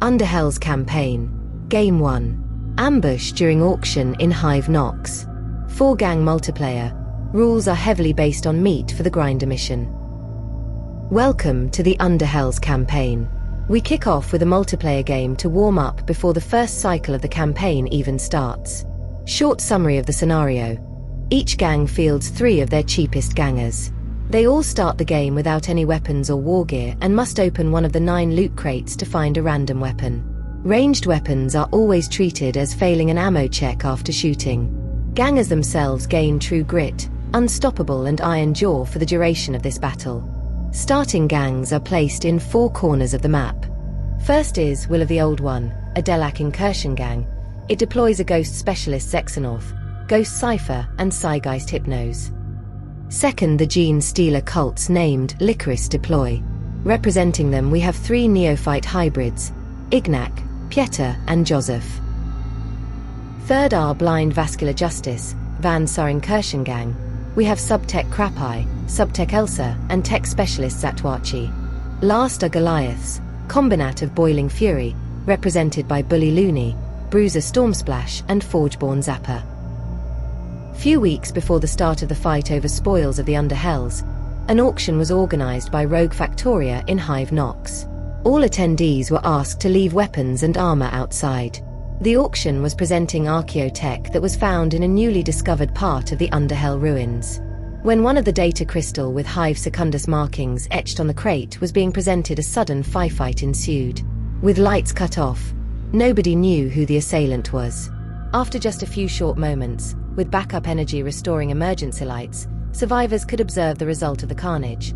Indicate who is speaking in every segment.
Speaker 1: Underhells Campaign. Game 1. Ambush during auction in Hive Nox. 4-gang multiplayer. Rules are heavily based on meat for the grinder mission. Welcome to the Underhells Campaign. We kick off with a multiplayer game to warm up before the first cycle of the campaign even starts. Short summary of the scenario. Each gang fields 3 of their cheapest gangers. They all start the game without any weapons or war gear and must open one of the 9 loot crates to find a random weapon. Ranged weapons are always treated as failing an ammo check after shooting. Gangers themselves gain true grit, unstoppable and iron jaw for the duration of this battle. Starting gangs are placed in 4 corners of the map. First is Will of the Old One, a Delaque incursion gang. It deploys a Ghost Specialist Xenorth, Ghost Cypher and Psygeist Hypnose. Second, the Genestealer Cults named Licorice deploy. Representing them we have 3 neophyte hybrids, Ignac, Pieter and Joseph. Third are Blind Vascular Justice, Van Saar incursion gang. We have Subtech Crapai, Subtech Elsa and Tech Specialist Zatwachi. Last are Goliaths, Combinat of Boiling Fury, represented by Bully Looney, Bruiser Stormsplash and Forgeborn Zapper. Few weeks before the start of the fight over spoils of the Underhells, an auction was organized by Rogue Factoria in Hive Nox. All attendees were asked to leave weapons and armor outside. The auction was presenting archaeotech that was found in a newly discovered part of the Underhell ruins. When one of the data crystal with Hive Secundus markings etched on the crate was being presented, a sudden firefight ensued. With lights cut off, nobody knew who the assailant was. After just a few short moments, with backup energy restoring emergency lights, survivors could observe the result of the carnage.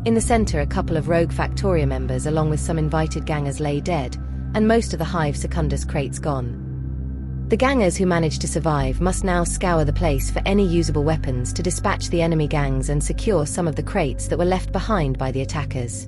Speaker 1: In the center, a couple of Rogue Factoria members along with some invited gangers lay dead, and most of the Hive Secundus crates gone. The gangers who managed to survive must now scour the place for any usable weapons to dispatch the enemy gangs and secure some of the crates that were left behind by the attackers.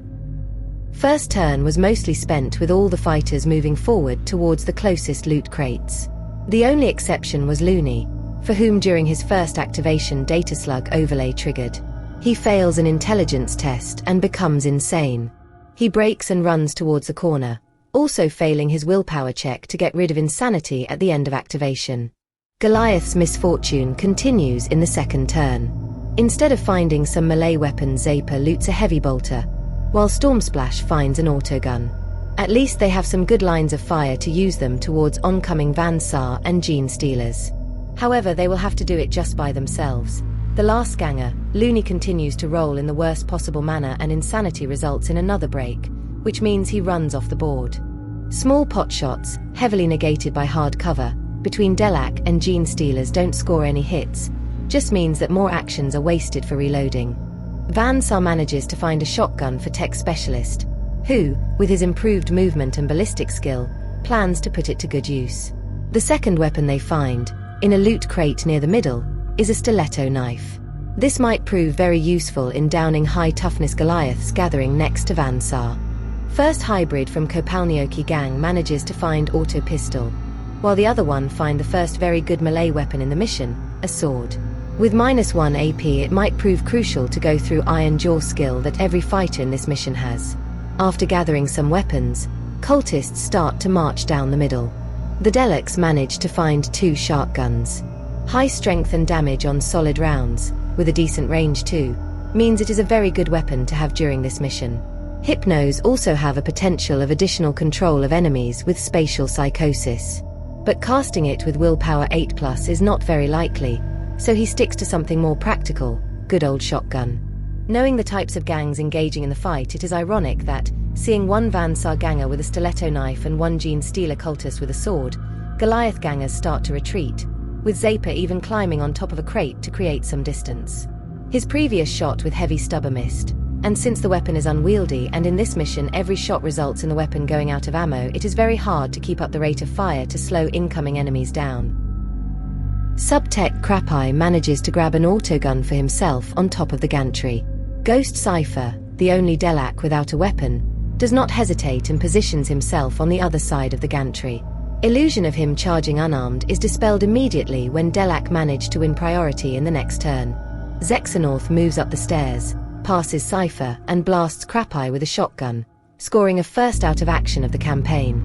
Speaker 1: First turn was mostly spent with all the fighters moving forward towards the closest loot crates. The only exception was Looney, for whom during his first activation data slug overlay triggered. He fails an intelligence test and becomes insane. He breaks and runs towards the corner, also failing his willpower check to get rid of insanity at the end of activation. Goliath's misfortune continues in the second turn. Instead of finding some melee weapon, Zapper loots a heavy bolter, while Stormsplash finds an autogun. At least they have some good lines of fire to use them towards oncoming Van Saar and Genestealers. However, they will have to do it just by themselves. The last ganger, Looney, continues to roll in the worst possible manner and insanity results in another break, which means he runs off the board. Small pot shots, heavily negated by hard cover, between Delaque and Genestealers don't score any hits, just means that more actions are wasted for reloading. Van Saar manages to find a shotgun for Tech Specialist, who, with his improved movement and ballistic skill, plans to put it to good use. The second weapon they find, in a loot crate near the middle, is a stiletto knife. This might prove very useful in downing high-toughness Goliaths gathering next to Van Saar. First hybrid from Kopalnioki gang manages to find auto pistol, while the other one find the first very good melee weapon in the mission, a sword. With -1 AP, it might prove crucial to go through Iron Jaw skill that every fighter in this mission has. After gathering some weapons, cultists start to march down the middle. The Delaques manage to find 2 shotguns. High strength and damage on solid rounds, with a decent range too, means it is a very good weapon to have during this mission. Hypnos also have a potential of additional control of enemies with spatial psychosis. But casting it with willpower 8+ is not very likely, so he sticks to something more practical, good old shotgun. Knowing the types of gangs engaging in the fight, it is ironic that, seeing one Van Saar ganger with a stiletto knife and one Genestealer cultist with a sword, Goliath gangers start to retreat, with Zapper even climbing on top of a crate to create some distance. His previous shot with heavy stubber missed, and since the weapon is unwieldy and in this mission every shot results in the weapon going out of ammo, it is very hard to keep up the rate of fire to slow incoming enemies down. Subtech Crapai manages to grab an autogun for himself on top of the gantry. Ghost Cypher, the only Delaque without a weapon, does not hesitate and positions himself on the other side of the gantry. Illusion of him charging unarmed is dispelled immediately when Delaque managed to win priority in the next turn. Xenorth moves up the stairs, passes Cypher and blasts Crapai with a shotgun, scoring a first out of action of the campaign.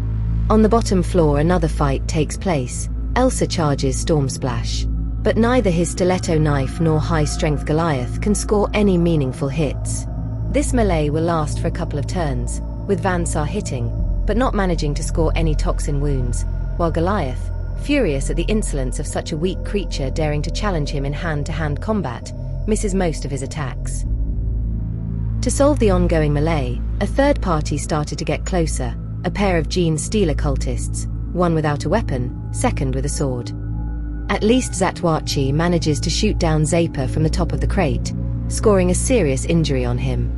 Speaker 1: On the bottom floor, another fight takes place. Elsa charges Stormsplash, but neither his stiletto knife nor high-strength Goliath can score any meaningful hits. This melee will last for a couple of turns, with Van Saar hitting, but not managing to score any toxin wounds, while Goliath, furious at the insolence of such a weak creature daring to challenge him in hand-to-hand combat, misses most of his attacks. To solve the ongoing melee, a third party started to get closer, a pair of Genestealer cultists, one without a weapon, second with a sword. At least Zatwachi manages to shoot down Zaper from the top of the crate, scoring a serious injury on him.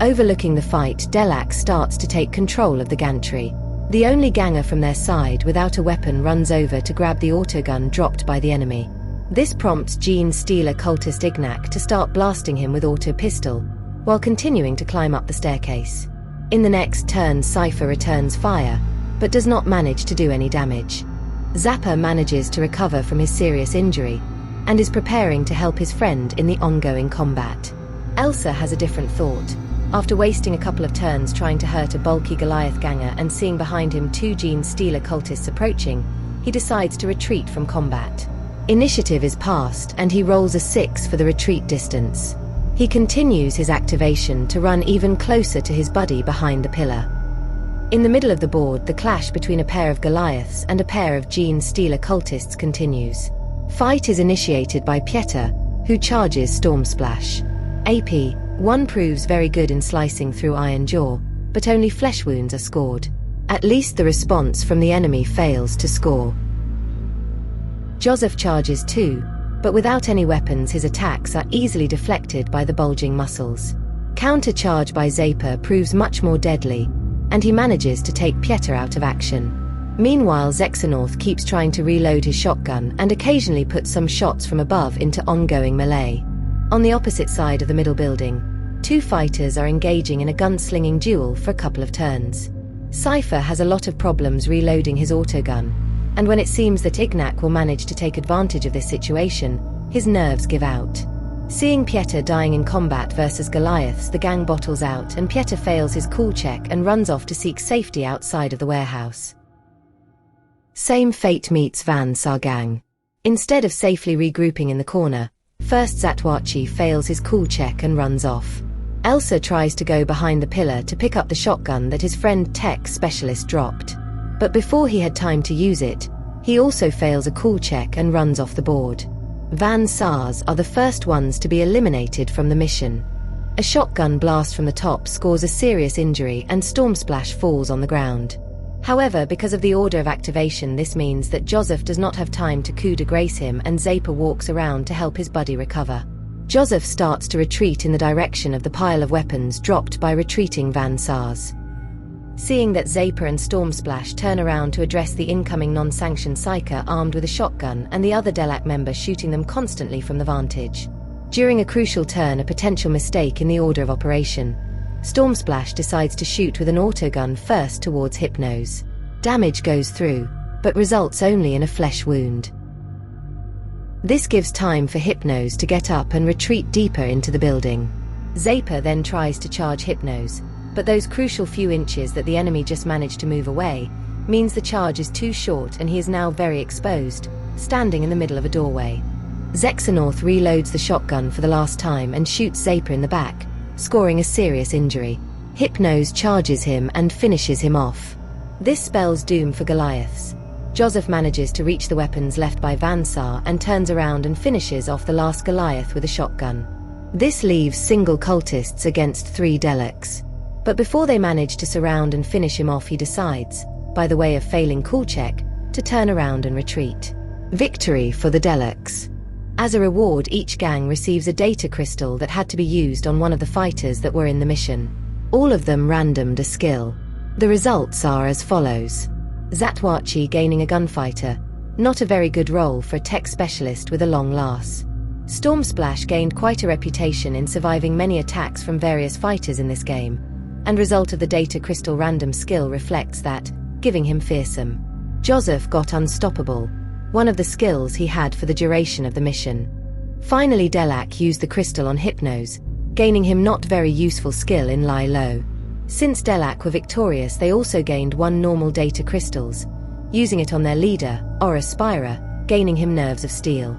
Speaker 1: Overlooking the fight, Delaque starts to take control of the gantry. The only ganger from their side without a weapon runs over to grab the autogun dropped by the enemy. This prompts Genestealer cultist Ignac to start blasting him with auto pistol, while continuing to climb up the staircase. In the next turn, Cypher returns fire, but does not manage to do any damage. Zapper manages to recover from his serious injury, and is preparing to help his friend in the ongoing combat. Elsa has a different thought. After wasting a couple of turns trying to hurt a bulky Goliath ganger and seeing behind him two Genestealer cultists approaching, he decides to retreat from combat. Initiative is passed, and he rolls a 6 for the retreat distance. He continues his activation to run even closer to his buddy behind the pillar. In the middle of the board, the clash between a pair of Goliaths and a pair of Genestealer cultists continues. Fight is initiated by Pieter, who charges Stormsplash. AP 1 proves very good in slicing through iron jaw, but only flesh wounds are scored. At least the response from the enemy fails to score. Joseph charges 2, but without any weapons his attacks are easily deflected by the bulging muscles. Counter-charge by Zaper proves much more deadly, and he manages to take Pieter out of action. Meanwhile, Zexanorth keeps trying to reload his shotgun and occasionally puts some shots from above into ongoing melee. On the opposite side of the middle building, two fighters are engaging in a gunslinging duel for a couple of turns. Cypher has a lot of problems reloading his autogun, and when it seems that Ignac will manage to take advantage of this situation, his nerves give out. Seeing Pieter dying in combat versus Goliaths, the gang bottles out and Pieter fails his cool check and runs off to seek safety outside of the warehouse. Same fate meets Van Saar gang. Instead of safely regrouping in the corner, first Zatwachi fails his cool check and runs off. Elsa tries to go behind the pillar to pick up the shotgun that his friend Tech Specialist dropped. But before he had time to use it, he also fails a cool check and runs off the board. Van Saars are the first ones to be eliminated from the mission. A shotgun blast from the top scores a serious injury and Stormsplash falls on the ground. However, because of the order of activation, this means that Joseph does not have time to coup de grace him and Zaper walks around to help his buddy recover. Joseph starts to retreat in the direction of the pile of weapons dropped by retreating Van Saars. Seeing that Zaper and Stormsplash turn around to address the incoming non-sanctioned psyker armed with a shotgun and the other Delaque member shooting them constantly from the vantage. During a crucial turn, a potential mistake in the order of operation, Stormsplash decides to shoot with an autogun first towards Hypnose. Damage goes through, but results only in a flesh wound. This gives time for Hypnose to get up and retreat deeper into the building. Zaper then tries to charge Hypnose, but those crucial few inches that the enemy just managed to move away means the charge is too short and he is now very exposed, standing in the middle of a doorway. Zexanorth reloads the shotgun for the last time and shoots Zaper in the back, scoring a serious injury. Hypnose charges him and finishes him off. This spells doom for Goliaths. Joseph manages to reach the weapons left by Van Saar and turns around and finishes off the last Goliath with a shotgun. This leaves single cultists against 3 Delaques. But before they manage to surround and finish him off, he decides, by the way of failing cool check, to turn around and retreat. Victory for the Delaques. As a reward, each gang receives a data crystal that had to be used on one of the fighters that were in the mission. All of them randomed a skill. The results are as follows. Zatwachi gaining a gunfighter, not a very good role for a tech specialist with a long lass. Stormsplash gained quite a reputation in surviving many attacks from various fighters in this game, and result of the data crystal random skill reflects that, giving him fearsome. Joseph got unstoppable, one of the skills he had for the duration of the mission. Finally, Delaque used the crystal on Hypnose, gaining him not very useful skill in lie low. Since Delaque were victorious, they also gained 1 normal data crystals, using it on their leader, Aura Spira, gaining him Nerves of Steel.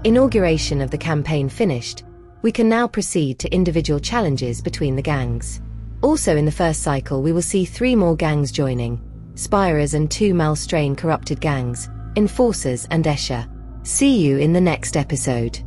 Speaker 1: Inauguration of the campaign finished, we can now proceed to individual challenges between the gangs. Also in the first cycle we will see 3 more gangs joining, Spiras and 2 Malstrain corrupted gangs, Enforcers and Escher. See you in the next episode.